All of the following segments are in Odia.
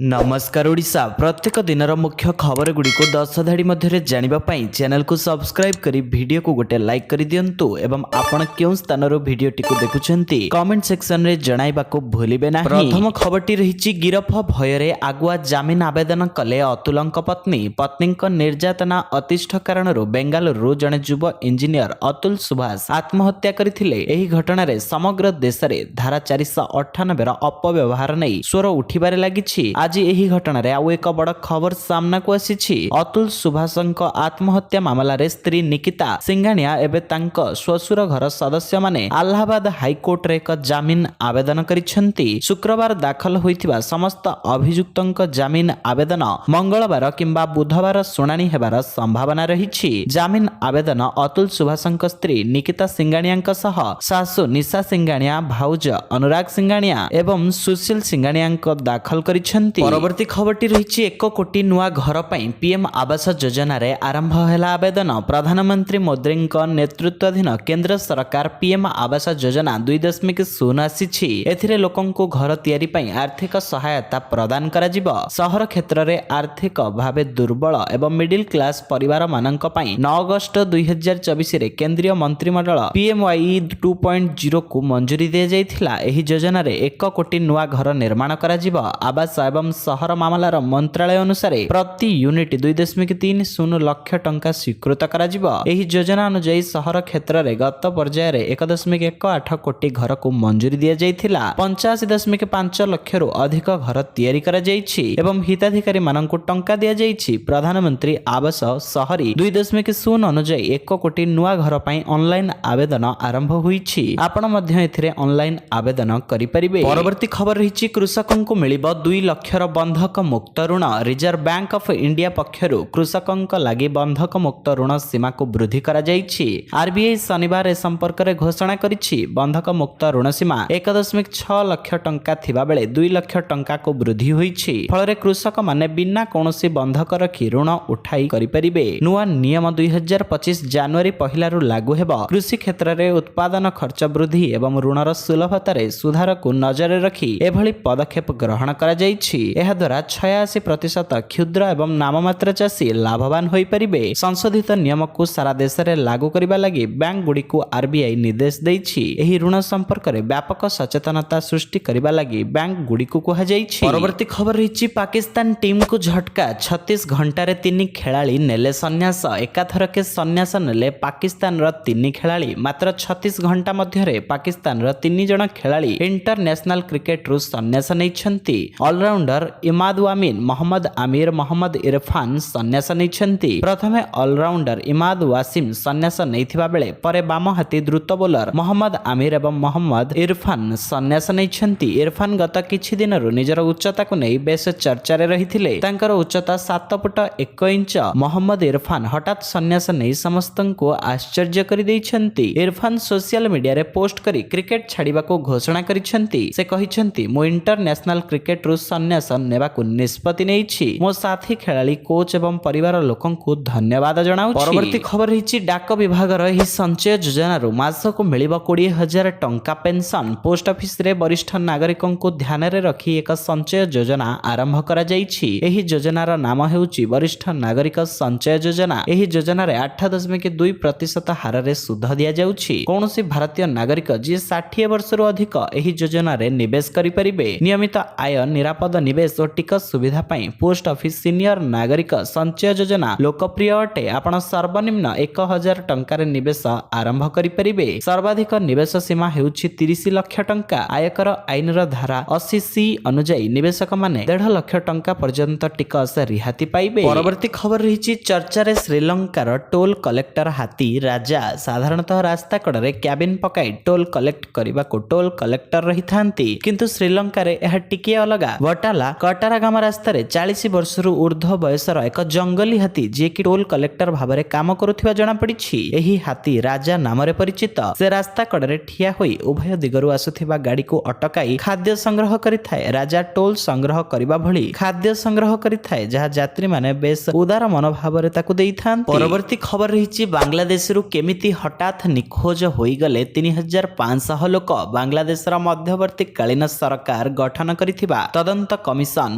नमस्कार ओडिशा प्रत्येक दिनर मुख्य खबर गुड़ी को 10 धाड़ी मध्य जानिबा पई चैनल को सब्सक्राइब करी वीडियो को गोटे लाइक करी दियंतु एवं आपण क्यों स्थान रो वीडियो टी को देखुछंती कमेंट सेक्शन रे जणाइबा को भूलिबे नाही। प्रथम खबरटी रहिछि गिरफ भयरे आगुआ जामिन आवेदन कले अतुलंक पत्नीक निर्यातना अतिष्ठ कारणरू बेंगालुरु जने युव इंजीनियर अतुल सुभाष आत्महत्या करथिले। एही घटना रे समग्र देश रे धारा 498 रो अपव्यवहार नै स्वर उठिबारे लागिछि। आज एही घटना रे आउ एक बड़ खबर सामना को आसीछि। अतुल सुभाषଙ୍କ आत्महत्या मामला रे स्त्री निकिता सिंघानिया एबे तांक श्वशुर घर सदस्य माने अलाहाबाद हाईकोर्ट रे एक जामिन आवेदन करिसेंती। शुक्रवार दाखल होइथिबा समस्त अभियुक्तଙ୍କ जामिन आवेदन मंगलवार किंबा बुधवार सुनानी हेबार संभावना रहिछि। जामिन आवेदन अतुल सुभाषଙ୍କ स्त्री निकिता सिंघानियाଙ୍କ सह सासु निशा सिंघानिया भाउज अनुराग सिंघानिया एवं सुशील सिंघानियाଙ୍କ दाखल करिसेंती। परवर्ती खबरटी रहिछि 1 कोटी नुआ घर पई पीएम आवास योजना रे आरंभ हैला आवेदन। प्रधानमंत्री मोदीଙ୍କ नेतृत्वाधीन केंद्र सरकार पीएम आवास योजना 2.0 आसीछि। एथिरे लोकंको घर तयारी पई आर्थिक सहायता प्रदान करा जिवो। शहर क्षेत्र रे आर्थिक भावे दुर्बल एवं मिडिल क्लास परिवार माननक पई 9 अगस्त 2024 रे केंद्रीय मंत्रिमंडल पीएमवाई 2.0 को मंजूरी दे जाइथिला। एही योजना रे 1 कोटी नुआ घर निर्माण करा जिवो। आवास एवं शहर मामलार मंत्रालय अनुसार प्रति यूनिट 2.30 लाख टंका स्वीकृत करा जिवो। एही योजना अनुसार शहर क्षेत्र रे गत पर्याय रे 1.18 कोटी घर को मंजूरी दिया जाइथिला। 85.5 लाख रु अधिक घर तयारी करा जाइछि एवं हिताधिकारी माननकु टंका दिया जाइछि। प्रधानमंत्री आवास शहरी 2.0 अनुसार 1 कोटी नुआ घर पई ऑनलाइन आवेदन आरंभ होईछि। आपण मध्य एथिरे ऑनलाइन आवेदन करि परिबे। परवर्ती खबर रहिछि कृषकंकु मिलिबो 2 लाख बंधक मुक्त ऋण। रिजर्व बैंक ऑफ इंडिया पक्षरु कृषकंक लागि बंधक मुक्त ऋण सीमा को वृद्धि करा जाइछि। आरबीआई शनिवार ए संपर्क रे घोषणा करिछि। बंधक मुक्त ऋण सीमा 1.6 लाख टंका थिबा बेले 2 लाख टंका को वृद्धि होईछि। फଳରେ कृषक माने बिना कोनोसी बंधक रखि ऋण उठाई करि परिबे। नुआ नियम 2025 जनवरी पहिला रु लागू हेबो। कृषि क्षेत्र रे उत्पादन खर्च वृद्धि एवं ऋणर सुलभता रे सुधार को नजर रखि एभली पदक्षेप ग्रहण करा जाइछि। एहा द्वारा 86% क्षुद्र एवं नाममात्र चाषी लाभवान होई परिबे। संशोधित नियम को सारा देश रे लागू करिबा लागि बैंक गुडी को आरबीआई निर्देश दैछि। एही ऋण संपर्क रे व्यापक सचेतनता सृष्टि करिबा लागि बैंक गुडी को कहा जाइछि। परवर्ती खबर रहिछि पाकिस्तान टीम को झटका। 36 घंटा रे 3 खेलाड़ी नेले सन्यास। एकाथर के सन्यास नेले पाकिस्तान रो 3 खेलाड़ी। मात्र 36 घंटा मध्य रे पाकिस्तान रो 3 जण खेलाड़ी इंटरनेशनल क्रिकेट रु सन्यास नैछंती। ऑलराउंडर इमाद वामिन मोहम्मद आमिर मोहम्मद इरफान सन्यास नैछंती। प्रथमे ऑलराउंडर इमाद वासिम सन्यास नैथिबा बेले परे बाम हाथी द्रुत बोलर मोहम्मद आमिर एवं मोहम्मद इरफान सन्यास नैछंती। इरफान गत किछि दिनरु निजर उच्चता को नै बेस चर्चा रे रहिथिले। तांकर उच्चता 7 फुट 1 इंच। मोहम्मद इरफान हठात सन्यास नै समस्तंको आश्चर्य करि दैछंती। इरफान सोशल मीडिया रे पोस्ट करी क्रिकेट छाडिबा को घोषणा करिछंती। से कहिछंती मो इंटरनेशनल क्रिकेट रु सन्यास नेबाकु निष्पत्ति नेइछि। मो साथी खेलाड़ी कोच एवं परिवार लोकंकु धन्यवाद जणाउछि। परवर्ती खबर रहिछि डाक विभाग रो एही संचय योजना रु मासको मिलिबो 20,000 टंका पेंशन। पोस्ट ऑफिस रे वरिष्ठ नागरिकंकु ध्यान रे रखी एक संचय योजना आरंभ करा जाइछि। एही योजना रो नाम हेउछि वरिष्ठ नागरिक संचय योजना। एही योजना रे 8.2% हार रे सुध दिया जाउछि। कोनोसी भारतीय नागरिक जे 60 वर्ष रु अधिक एही योजना रे निवेश करि परिबे। नियमित आय निरापद निवेश और टिकस सुविधा पाई पोस्ट ऑफिस सीनियर नागरिक संचय योजना लोकप्रिय अटे। आपण सर्वनिम्न 1,000 टंका रे निवेश आरंभ करि परिबे। सर्वाधिक निवेश सीमा हेउछि 30 लाख टंका। आयकर आईन रो धारा 80C अनुसार निवेशक माने 1.5 लाख टंका पर्यंत टिकस रिहाती पाइबे। परवर्ती खबर रहिछि चर्चा रे श्रीलंकार टोल कलेक्टर हाथी राजा। साधारणतः रास्ता कड़ रे कैबिन पकाई टोल कलेक्ट करबा को टोल कलेक्टर रही थांती। किंतु श्रीलंका रे एहा टिके अलगा। वटाला कटारागाम रास्ता रे 40 वर्ष रु ऊर्ध्व बयसर एक जंगली हाथी जे कि टोल कलेक्टर भाबरे काम करुथिबा जणा पड़िछि। एही हाथी राजा नाम रे परिचित। से रास्ता कड़े ठिया होई उभय दिगरु आसुथिबा गाड़ी को अटकाई खाद्य संग्रह करिथाए। राजा टोल संग्रह करिबा भली खाद्य संग्रह करिथाए जहा यात्री माने बेस उदार मनोभाव रे ताकु देइथान। परवर्ती खबर रहिछि बांग्लादेश रु केमिति हठात निखोज होई गले 3500 लोक। बांग्लादेश रा मध्यवर्ती कालीन सरकार गठन करिथिबा तदंत କମିଶନ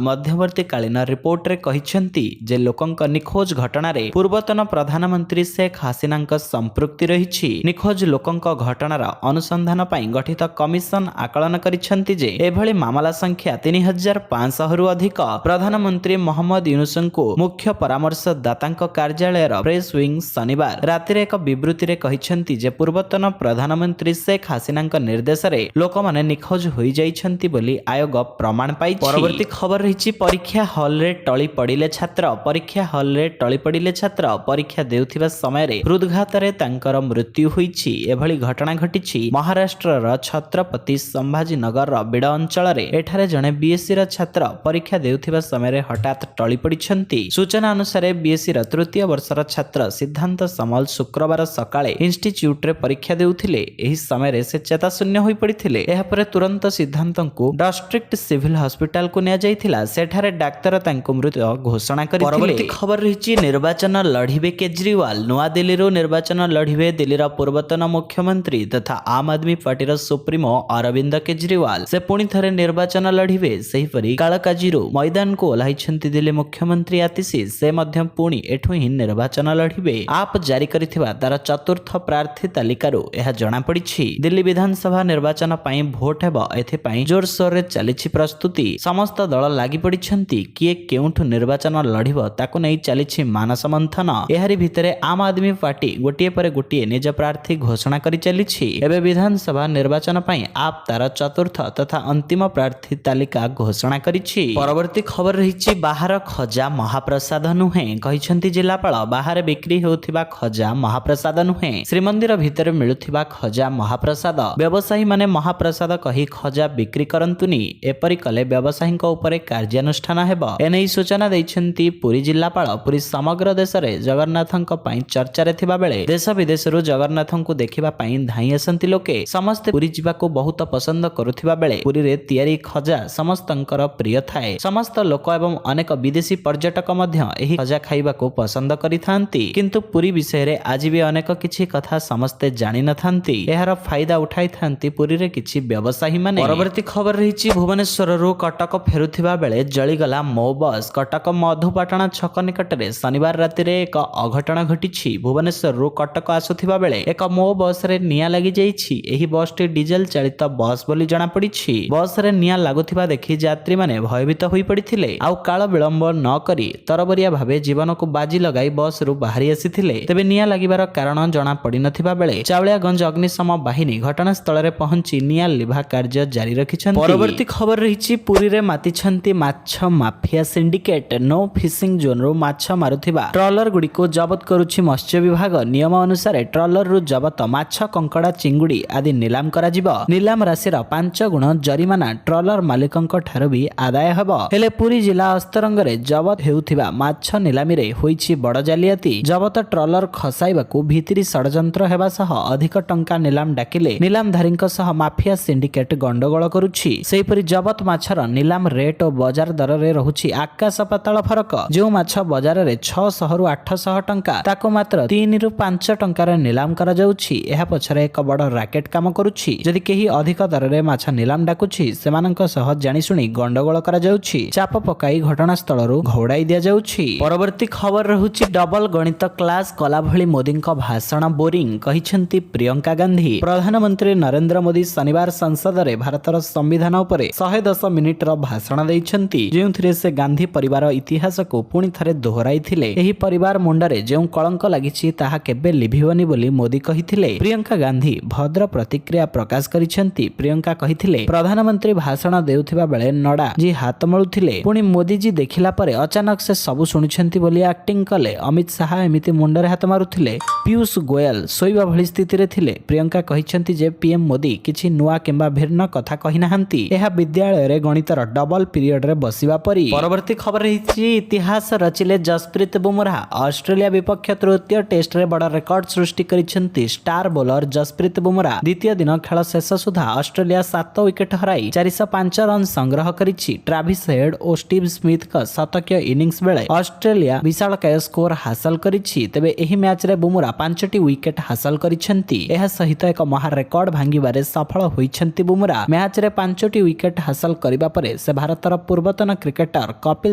ମଧ୍ୟବର୍ତ୍ତୀକାଳୀନ ରିପୋର୍ଟରେ କହିଛନ୍ତି ଯେ ଲୋକଙ୍କ ନିଖୋଜ ଘଟଣାରେ ପୂର୍ବତନ ପ୍ରଧାନମନ୍ତ୍ରୀ ଶେଖ ହାସିନାଙ୍କ ସମ୍ପୃକ୍ତି ରହିଛି। ନିଖୋଜ ଲୋକଙ୍କ ଘଟଣାର ଅନୁସନ୍ଧାନ ପାଇଁ ଗଠିତ କମିଶନ ଆକଳନ କରିଛନ୍ତି ଯେ ଏଭଳି ମାମଲା ସଂଖ୍ୟା 3500ରୁ ଅଧିକ। ପ୍ରଧାନମନ୍ତ୍ରୀ ମହମ୍ମଦ ୟୁନୁସଙ୍କୁ ମୁଖ୍ୟ ପରାମର୍ଶଦାତାଙ୍କ କାର୍ଯ୍ୟାଳୟର ପ୍ରେସ୍ ୱିଙ୍ଗ ଶନିବାର ରାତିରେ ଏକ ବିବୃତ୍ତିରେ କହିଛନ୍ତି ଯେ ପୂର୍ବତନ ପ୍ରଧାନମନ୍ତ୍ରୀ ଶେଖ ହାସିନାଙ୍କ ନିର୍ଦ୍ଦେଶରେ ଲୋକମାନେ ନିଖୋଜ ହୋଇଯାଇଛନ୍ତି ବୋଲି ଆୟୋଗ ପ୍ରମାଣ ପାଇଛି। ପରବର୍ତ୍ତୀ ଖବର ରହିଛି ପରୀକ୍ଷା ହଲରେ ଟଳି ପଡ଼ିଲେ ଛାତ୍ର। ପରୀକ୍ଷା ହଲରେ ଟଳି ପଡ଼ିଲେ ଛାତ୍ର। ପରୀକ୍ଷା ଦେଉଥିବା ସମୟରେ ହୃଦଘାତରେ ତାଙ୍କର ମୃତ୍ୟୁ ହୋଇଛି। ଏଭଳି ଘଟଣା ଘଟିଛି ମହାରାଷ୍ଟ୍ରର ଛତ୍ରପତି ସମ୍ଭାଜୀନଗରର ବିଡ଼ ଅଞ୍ଚଳରେ। ଏଠାରେ ଜଣେ ବିଏସ୍ସିର ଛାତ୍ର ପରୀକ୍ଷା ଦେଉଥିବା ସମୟରେ ହଠାତ୍ ଟଳି ପଡ଼ିଛନ୍ତି। ସୂଚନା ଅନୁସାରେ ବିଏସ୍ସିର ତୃତୀୟ ବର୍ଷର ଛାତ୍ର ସିଦ୍ଧାନ୍ତ ସମଲ ଶୁକ୍ରବାର ସକାଳେ ଇନଷ୍ଟିଚ୍ୟୁଟରେ ପରୀକ୍ଷା ଦେଉଥିଲେ। ଏହି ସମୟରେ ସେ ଚେତାଶୂନ୍ୟ ହୋଇପଡ଼ିଥିଲେ। ଏହାପରେ ତୁରନ୍ତ ସିଦ୍ଧାନ୍ତଙ୍କୁ ଡିଷ୍ଟ୍ରିକ୍ଟ ସିଭିଲ ହସ୍ପିଟାଲକୁ ନିଆଯାଇଥିଲା। ସେଠାରେ ଡାକ୍ତର ତାଙ୍କୁ ମୃତ ଘୋଷଣା କରିଥିଲେ। ପରବର୍ତ୍ତୀ ଖବର ରହିଛି ନିର୍ବାଚନ ଲଢ଼ିବେ କେଜ୍ରିୱାଲ। ନୂଆଦିଲ୍ଲୀରୁ ନିର୍ବାଚନ ଲଢ଼ିବେ ଦିଲ୍ଲୀର ପୂର୍ବତନ ମୁଖ୍ୟମନ୍ତ୍ରୀ ତଥା ଆମ୍ ଆଦମୀ ପାର୍ଟିର ସୁପ୍ରିମୋ ଅରବିନ୍ଦ କେଜ୍ରିୱାଲ। ସେ ପୁଣି ଥରେ ନିର୍ବାଚନ ଲଢ଼ିବେ। ସେହିପରି କାଳକାଜିରୁ ମଇଦାନକୁ ଓହ୍ଲାଇଛନ୍ତି ଦିଲ୍ଲୀ ମୁଖ୍ୟମନ୍ତ୍ରୀ ଆତିଶି। ସେ ମଧ୍ୟ ପୁଣି ଏଠୁ ହିଁ ନିର୍ବାଚନ ଲଢ଼ିବେ। ଆପ୍ ଜାରି କରିଥିବା ତାର ଚତୁର୍ଥ ପ୍ରାର୍ଥୀ ତାଲିକାରୁ ଏହା ଜଣାପଡ଼ିଛି। ଦିଲ୍ଲୀ ବିଧାନସଭା ନିର୍ବାଚନ ପାଇଁ ଭୋଟ ହେବ, ଏଥିପାଇଁ ଜୋରସୋରରେ ଚାଲିଛି ପ୍ରସ୍ତୁତି। ସମସ୍ତ ଦଳ ଲାଗି ପଡ଼ିଛନ୍ତି। କିଏ କେଉଁଠୁ ନିର୍ବାଚନ ଲଢ଼ିବ ତାକୁ ନେଇ ଚାଲିଛି ମାନସ ମନ୍ଥନ। ଏହାରି ଭିତରେ ଆମ୍ ଆଦମୀ ପାର୍ଟି ଗୋଟିଏ ପରେ ଗୋଟିଏ ନିଜ ପ୍ରାର୍ଥୀ ଘୋଷଣା କରି ଚାଲିଛି। ଏବେ ବିଧାନସଭା ନିର୍ବାଚନ ପାଇଁ ଆପ୍ ତାର ଚତୁର୍ଥ ତଥା ଅନ୍ତିମ ପ୍ରାର୍ଥୀ ତାଲିକା ଘୋଷଣା କରିଛି। ପରବର୍ତ୍ତୀ ଖବର ରହିଛି ବାହାର ଖଜା ମହାପ୍ରସାଦ ନୁହେଁ, କହିଛନ୍ତି ଜିଲ୍ଲାପାଳ। ବାହାରେ ବିକ୍ରି ହେଉଥିବା ଖଜା ମହାପ୍ରସାଦ ନୁହେଁ, ଶ୍ରୀମନ୍ଦିର ଭିତରେ ମିଳୁଥିବା ଖଜା ମହାପ୍ରସାଦ। ବ୍ୟବସାୟୀମାନେ ମହାପ୍ରସାଦ କହି ଖଜା ବିକ୍ରି କରନ୍ତୁନି। ଏପରି କଲେ ବ୍ୟବସାୟୀଙ୍କ ଉପରେ କାର୍ଯ୍ୟାନୁଷ୍ଠାନ ହେବ। ଏନେଇ ସୂଚନା ଦେଇଛନ୍ତି ପୁରୀ ଜିଲ୍ଲାପାଳ। ପୁରୀ ସମଗ୍ର ଦେଶରେ ଜଗନ୍ନାଥଙ୍କ ପାଇଁ ଚର୍ଚ୍ଚାରେ ଥିବା ବେଳେ ଦେଶ ବିଦେଶରୁ ଜଗନ୍ନାଥଙ୍କୁ ଦେଖିବା ପାଇଁ ଧାଇଁ ଆସନ୍ତି ଲୋକେ। ସମସ୍ତେ ପୁରୀ ଯିବାକୁ ବହୁତ ପସନ୍ଦ କରୁଥିବା ବେଳେ ପୁରୀରେ ତିଆରି ଖଜା ସମସ୍ତଙ୍କର ପ୍ରିୟ ଥାଏ। ସମସ୍ତ ଲୋକ ଏବଂ ଅନେକ ବିଦେଶୀ ପର୍ଯ୍ୟଟକ ମଧ୍ୟ ଏହି ଖଜା ଖାଇବାକୁ ପସନ୍ଦ କରିଥାନ୍ତି। କିନ୍ତୁ ପୁରୀ ବିଷୟରେ ଆଜି ବି ଅନେକ କିଛି କଥା ସମସ୍ତେ ଜାଣିନଥାନ୍ତି। ଏହାର ଫାଇଦା ଉଠାଇଥାନ୍ତି ପୁରୀରେ କିଛି ବ୍ୟବସାୟୀମାନେ। ପରବର୍ତ୍ତୀ ଖବର ରହିଛି ଭୁବନେଶ୍ୱରରୁ କଟକ ଫେରୁଥିବା ବେଳେ ଜଳିଗଲା ମୋ ବସ୍। କଟକ ମଧୁପାଟଣା ଛକ ନିକଟରେ ଶନିବାର ରାତିରେ ଏକ ଅଘଟଣ ଘଟିଛି। ଭୁବନେଶ୍ୱରରୁ କଟକ ଆସୁଥିବା ବେଳେ ଏକ ମୋ ବସ୍ରେ ନିଆଁ ଲାଗିଯାଇଛି। ଏହି ବସ୍ଟି ଡିଜେଲ ଚାଳିତ ବସ୍ ବୋଲି ଜଣାପଡ଼ିଛି। ବସ୍ରେ ନିଆଁ ଲାଗୁଥିବା ଦେଖି ଯାତ୍ରୀମାନେ ଭୟଭୀତ ହୋଇପଡ଼ିଥିଲେ। ଆଉ କାଳ ବିଳମ୍ବ ନ କରି ତରବରିଆ ଭାବେ ଜୀବନକୁ ବାଜି ଲଗାଇ ବସ୍ରୁ ବାହାରି ଆସିଥିଲେ। ତେବେ ନିଆଁ ଲାଗିବାର କାରଣ ଜଣାପଡ଼ିନଥିବା ବେଳେ ଚାଉଳିଆଗଞ୍ଜ ଅଗ୍ନିଶମ ବାହିନୀ ଘଟଣାସ୍ଥଳରେ ପହଞ୍ଚି ନିଆଁ ଲିଭା କାର୍ଯ୍ୟ ଜାରି ରଖିଛନ୍ତି। ପରବର୍ତ୍ତୀ ଖବର ରହିଛି ପୁରୀରେ ମାତିଛନ୍ତି ମାଛ ମାଫିଆ ସିଣ୍ଡିକେଟ। ନୋ ଫିସିଂ ଜୋନରୁ ମାଛ ମାରୁଥିବା ଟ୍ରଲର ଗୁଡ଼ିକୁ ଜବତ କରୁଛି ମତ୍ସ୍ୟ ବିଭାଗ। ନିୟମ ଅନୁସାରେ ଟ୍ରଲରରୁ ଜବତ ମାଛ, କଙ୍କଡା, ଚିଙ୍ଗୁଡି ଆଦି ନିଲାମ କରାଯିବ। ନିଲାମ ରାଶିର 5 ଗୁଣ ଜରିମାନା ଟ୍ରଲର ମାଲିକଙ୍କ ଠାରୁ ବି ଆଦାୟ ହେବ। ହେଲେ ପୁରୀ ଜିଲ୍ଲା ଅସ୍ତରଙ୍ଗରେ ଜବତ ହେଉଥିବା ମାଛ ନିଲାମୀରେ ହୋଇଛି ବଡ଼ ଜାଲିଆତି। ଜବତ ଟ୍ରଲର ଖସାଇବାକୁ ଭିତିରି ଷଡ଼ଯନ୍ତ୍ର ହେବା ସହ ଅଧିକ ଟଙ୍କା ନିଲାମ ଡାକିଲେ ନିଲାମଧାରୀଙ୍କ ସହ ମାଫିଆ ସିଣ୍ଡିକେଟ ଗଣ୍ଡଗୋଳ କରୁଛି। ସେହିପରି ଜବତ ମାଛର ନିଲାମ ରେଟ୍ ଓ ବଜାର ଦରରେ ରହୁଛି ଆକାଶ ପାତାଳ ଫରକ। ଯେଉଁ ମାଛ ବଜାରରେ 600ରୁ 800 ଟଙ୍କା ତାକୁ ମାତ୍ର 3ରୁ 5 ଟଙ୍କାରେ ନିଲାମ କରାଯାଉଛି। ଏହା ପଛରେ ଏକ ବଡ଼ ରାକେଟ କାମ କରୁଛି। ଯଦି କେହି ଅଧିକ ଦରରେ ମାଛ ନିଲାମ ଡାକୁଛି ସେମାନଙ୍କ ସହ ଜାଣିଶୁଣି ଗଣ୍ଡଗୋଳ କରାଯାଉଛି। ଚାପ ପକାଇ ଘଟଣାସ୍ଥଳରୁ ଘଉଡ଼ାଇ ଦିଆଯାଉଛି। ପରବର୍ତ୍ତୀ ଖବର ରହୁଛି ଡବଲ ଗଣିତ କ୍ଲାସ କଲା ଭଳି ମୋଦିଙ୍କ ଭାଷଣ ବୋରିଂ, କହିଛନ୍ତି ପ୍ରିୟଙ୍କା ଗାନ୍ଧୀ। ପ୍ରଧାନମନ୍ତ୍ରୀ ନରେନ୍ଦ୍ର ମୋଦି ଶନିବାର ସଂସଦରେ ଭାରତର ସମ୍ବିଧାନ ଉପରେ 110 ମିନିଟର ଭାଷଣ ଦେଇଛନ୍ତି, ଯେଉଁଥିରେ ସେ ଗାନ୍ଧୀ ପରିବାର ଇତିହାସକୁ ପୁଣି ଥରେ ଦୋହରାଇଥିଲେ। ଏହି ପରିବାର ମୁଣ୍ଡରେ ଯେଉଁ କଳଙ୍କ ଲାଗିଛି ତାହା କେବେ ଲିଭିବନି ବୋଲି ମୋଦି କହିଥିଲେ। ପ୍ରିୟଙ୍କା ଗାନ୍ଧୀ ଭଦ୍ର ପ୍ରତିକ୍ରିୟା ପ୍ରକାଶ କରିଛନ୍ତି। ପ୍ରିୟଙ୍କା କହିଥିଲେ, ପ୍ରଧାନମନ୍ତ୍ରୀ ଭାଷଣ ଦେଉଥିବା ବେଳେ ନଡା ଜି ହାତ ମଳୁଥିଲେ, ପୁଣି ମୋଦିଜୀ ଦେଖିଲା ପରେ ଅଚାନକ ସେ ସବୁ ଶୁଣିଛନ୍ତି ବୋଲି ଆକ୍ଟିଂ କଲେ। ଅମିତ ଶାହା ଏମିତି ମୁଣ୍ଡରେ ହାତ ମାରୁଥିଲେ। ପୀୟୁଷ ଗୋୟଲ ଶୋଇବା ଭଳି ସ୍ଥିତିରେ ଥିଲେ। ପ୍ରିୟଙ୍କା କହିଛନ୍ତି ଯେ ପିଏମ୍ ମୋଦି କିଛି ନୂଆ କିମ୍ବା ଭିନ୍ନ କଥା କହିନାହାନ୍ତି। ଏହା ବିଦ୍ୟାଳୟରେ ଗଣିତର ଡବଲ ପିରିୟଡରେ ବସିବା ପରି। ପରବର୍ତ୍ତୀ ଖବର ରହିଛି ଇତିହାସ ରଚିଲେ ଜସପ୍ରୀତ ବୁମରା। ଅଷ୍ଟ୍ରେଲିଆ ବିପକ୍ଷ ତୃତୀୟ ଟେଷ୍ଟରେ ବଡ଼ ରେକର୍ଡ ସୃଷ୍ଟି କରିଛନ୍ତି ଷ୍ଟାର ବୋଲର ଜସପ୍ରୀତ ବୁମରା। ଦ୍ୱିତୀୟ ଦିନ ଖେଳ ଶେଷ ସୁଦ୍ଧା ଅଷ୍ଟ୍ରେଲିଆ 7 ୱିକେଟ ହରାଇ 405 ରନ୍ ସଂଗ୍ରହ କରିଛି। ଟ୍ରାଭିସ ହେଡ୍ ଓ ଷ୍ଟିଭ୍ ସ୍ମିଥଙ୍କ ଶତକୀୟ ଇନିଂସ ବେଳେ ଅଷ୍ଟ୍ରେଲିଆ ବିଶାଳକାୟ ସ୍କୋର ହାସଲ କରିଛି। ତେବେ ଏହି ମ୍ୟାଚରେ ବୁମରା 5ଟି ୱିକେଟ ହାସଲ କରିଛନ୍ତି। ଏହା ସହିତ ଏକ ମହା ରେକର୍ଡ ଭାଙ୍ଗିବାରେ ସଫଳ ହୋଇଛନ୍ତି ବୁମରା। ମ୍ୟାଚରେ 5ଟି ୱିକେଟ ହାସଲ କରିବା ପରେ ସେ ଭାରତର ପୂର୍ବତନ କ୍ରିକେଟର କପିଲ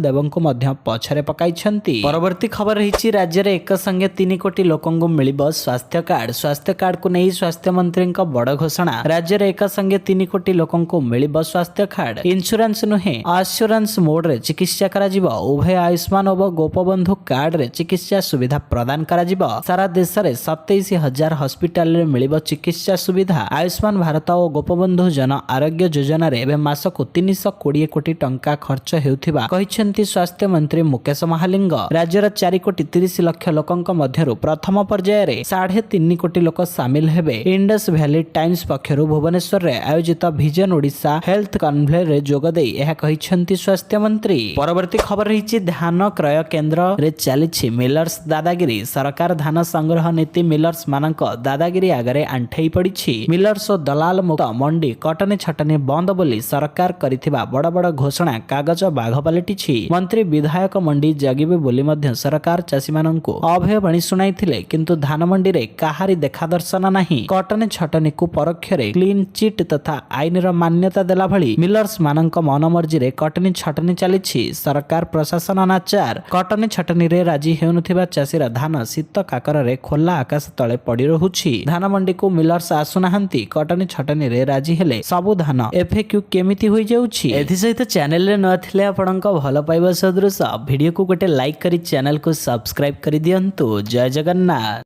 ଦେବଙ୍କୁ ମଧ୍ୟ ପଛରେ ପକାଇଛନ୍ତି। ପରବର୍ତ୍ତୀ ଖବର ରହିଛି ରାଜ୍ୟରେ ଏକ ସଙ୍ଗେ 3 କୋଟି ଲୋକଙ୍କୁ ମିଳିବ ସ୍ୱାସ୍ଥ୍ୟ କାର୍ଡ। ସ୍ୱାସ୍ଥ୍ୟ କାର୍ଡକୁ ନେଇ ସ୍ୱାସ୍ଥ୍ୟ ମନ୍ତ୍ରୀଙ୍କ ବଡ଼ ଘୋଷଣା। ରାଜ୍ୟରେ ଏକ ସଙ୍ଗେ 3 କୋଟି ଲୋକଙ୍କୁ ମିଳିବ ସ୍ୱାସ୍ଥ୍ୟ କାର୍ଡ। ଇନ୍ସୁରାନ୍ସ ନୁହେଁ, ଆସ୍ୟୁରାନ୍ସ ମୋଡରେ ଚିକିତ୍ସା କରାଯିବ। ଉଭୟ ଆୟୁଷ୍ମାନ ଓ ଗୋପବନ୍ଧୁ କାର୍ଡରେ ଚିକିତ୍ସା ସୁବିଧା ପ୍ରଦାନ କରାଯିବ। ସାରା ଦେଶରେ 27,000 ହସ୍ପିଟାଲରେ ମିଳିବ ଚିକିତ୍ସା ସୁବିଧା। ଆୟୁଷ୍ମାନ ଭାରତ ଓ ଗୋପବନ୍ଧୁ ଜନ ଆରୋଗ୍ୟ ଯୋଜନାରେ ଏବେ ମାସକୁ 320 କୋଟି ଟଙ୍କା ଖର୍ଚ୍ଚ ହେଉଥିବା କହିଛନ୍ତି ସ୍ୱାସ୍ଥ୍ୟ ମନ୍ତ୍ରୀ ମୁକେଶ ମହାଲିଙ୍ଗ। ରାଜ୍ୟର 4 କୋଟି 30 ଲକ୍ଷ ଲୋକଙ୍କ ମଧ୍ୟରୁ ପ୍ରଥମ ପର୍ଯ୍ୟାୟରେ 3.5 କୋଟି ଲୋକ ସାମିଲ ହେବେ। ଇଣ୍ଡସ୍ ଭ୍ୟାଲି ଟାଇମ୍ସ ପକ୍ଷରୁ ଭୁବନେଶ୍ୱରରେ ଆୟୋଜିତ ଭିଜନ ଓଡ଼ିଶା ହେଲ୍ଥ କନଭେରେ ଯୋଗଦେଇ ଏହା କହିଛନ୍ତି ସ୍ୱାସ୍ଥ୍ୟ ମନ୍ତ୍ରୀ। ପରବର୍ତ୍ତୀ ଖବର ରହିଛି ଧାନ କ୍ରୟ କେନ୍ଦ୍ରରେ ଚାଲିଛି ମିଲର୍ସ ଦାଦାଗିରି। ସରକାର ଧାନ ସଂଗ୍ରହ ନୀତି ମିଲର୍ସ ମାନଙ୍କ ଦାଦାଗିରି ଆଗରେ ଆଣ୍ଠେଇ ପଡ଼ିଛି। ମିଲର୍ସ ଓ ଦଲାଲ ମୁକ୍ତ ମଣ୍ଡି କଟନୀ ଛଟନୀ ବନ୍ଦ ବୋଲି ସରକାର କରିଥିବା ବଡ଼ ବଡ଼ ଘୋଷଣା କାଗଜ ବାଘ ପାଲଟିଛି। ମନ୍ତ୍ରୀ ବିଧାୟକ ମଣ୍ଡି ଜଗିବେ ବୋଲି ମଧ୍ୟ ସରକାର ଚାଷୀମାନଙ୍କୁ ଅଭୟବାଣୀ ଶୁଣାଇଥିଲେ, କିନ୍ତୁ ଧାନ ମଣ୍ଡିରେ କାହାରି ଦେଖା ଦର୍ଶନ ନାହିଁ। କଟନୀ ଛଟନୀକୁ ପରୋକ୍ଷରେ କ୍ଲିନ୍ ଚିଟ୍ ତଥା ଆଇନର ମାନ୍ୟତା ଦେଲା ଭଳି ମିଲର୍ସ ମାନଙ୍କ ମନମର୍ଜିରେ କଟନୀ ଛଟନୀ ଚାଲିଛି। ସରକାର ପ୍ରଶାସନ ନାଚାର। କଟନୀ ଛଟନୀରେ ରାଜି ହେଉନଥିବା ଚାଷୀର ଧାନ ଶୀତ କାକରରେ ଖୋଲା ଆକାଶ ତଳେ ପଡ଼ି ରହୁଛି। ଧାନ ମଣ୍ଡିକୁ ମିଲର୍ସ ଆସୁନାହାନ୍ତି। କଟନୀ ଛଟନୀରେ ରାଜି ହେଲେ ସବୁ ଧାନ ଏଫଏକ୍ୟୁ କେମିତି ହୋଇଯାଉଛି? ଏଥିସହିତ ଚ୍ୟାନେଲରେ ନଥିଲେ ଆପଣଙ୍କ ଭଲ ପାଇବା ସଦୃଶ ଭିଡ଼ିଓକୁ ଗୋଟେ ଲାଇକ୍ କରି ଚ୍ୟାନେଲକୁ ସବସ୍କ୍ରାଇବ କରିଦିଅନ୍ତୁ। ଜୟ ଜଗନ୍ନାଥ।